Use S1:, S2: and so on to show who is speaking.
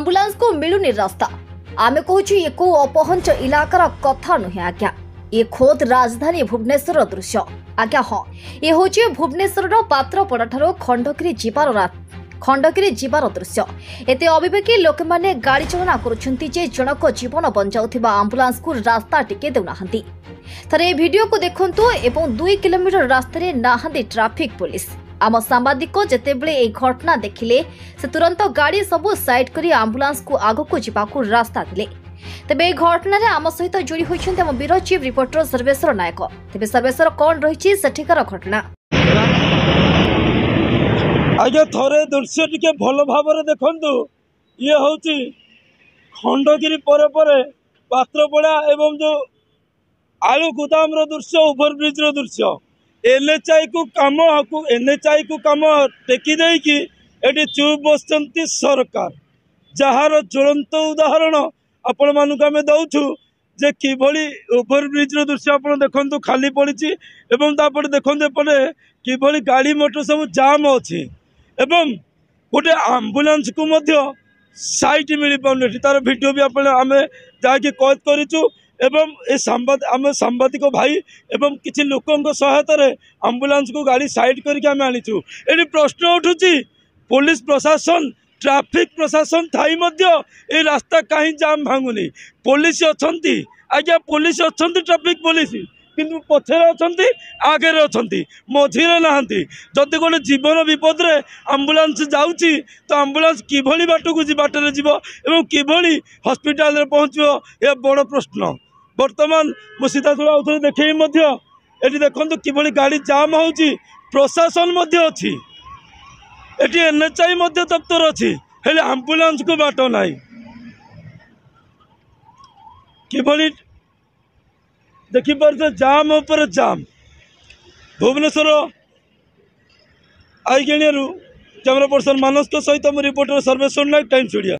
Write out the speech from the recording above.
S1: Ambulance को मिलुनी रास्ता। आमे कहूँ ये को अपहंच इलाकार कथा नुहे आज्ञा, ये खोद राजधानी भुवनेश्वर दृश्य आज्ञा। हाँ, ये हूँ भुवनेश्वर पात्रपड़ा ठारू खंडगिरी जीवार दृश्य। एते अविवेकी लोक मैंने गाड़ी चालना करुछंती जे जनक जीवन बंचाउथिबा आंबुलांस को रास्ता टिके देउनाहंती। थरे वीडियो को देखंतु एवं 2 किलोमीटर रास्ता रे नाहंती ट्रैफिक पुलिस। आम सांबादिक जेतेबेले ए घटना देखिले से तुरंत गाड़ी सबु साइड करी आंबुलांस को आगको जिबाकू रास्ता दिले। तेबे घटना रे आम सहित जोड़ी होइछन्ते आम ब्यूरो चीफ रिपोर्टर सर्वेश्वर नायक। तेबे सर्वेश्वर कोन रहिछि सेठिकार घटना
S2: आगे थरे दृश्य टिके भल भाव देखु। ये हूँ खंडगिरी पर पात्रपड़ा एवं जो आलू गोदाम दृश्य ओभर ब्रिज दृश्य एनएचआई को काम टेकी देकी एटी चुप बसचंती सरकार, जार ज्वलंत उदाहरण आपण मानक आम दौचु जे किभली ओभर ब्रिज दृश्य आप देखु खाली पड़ी एवं तापर देखते एपटे किभली गाड़ी मोटर सब जाम अच्छी एवं गोटे आंबुलांस को मध्य साइट मिल पाने तार वीडियो भी आम जाकि कैद करूँ एवं आम सांबादिक भाई एवं किसी लोकों सहायतार आंबुलांस को गाड़ी साइड करके आम आनीचु। ये प्रश्न उठुची पुलिस प्रशासन ट्रैफिक प्रशासन थाई मध्य ए रास्ता कहीं जाम भांगुनी। पुलिस अच्छी आज्ञा, पुलिस अच्छी ट्रैफिक पुलिस किंतु पछरे अछंती आगे अछंती मझिरे नहांती। जदि गोटे जीवन विपद रे आंबुलांस जाउची तो आंबुलांस किभली बाटकू बाटरे जीव एवं किभली हॉस्पिटल रे पहुंचो ए बड़ प्रश्न। वर्तमान मु सीधासला उधर देखई मध्य एटी देखंतु किभली गाड़ी जाम होउची। प्रशासन मध्य अछि एटी एनएचआई मध्य दफ्तर अछि हेले आंबुलांस को बाट नाही। किभली देखी पारे जाम उपर जाम। भुवनेश्वर आईगेणिया कैमरा पर्सन मानस सहित रिपोर्टर सर्वेश्वर नायक, टाइम्स ओडिया।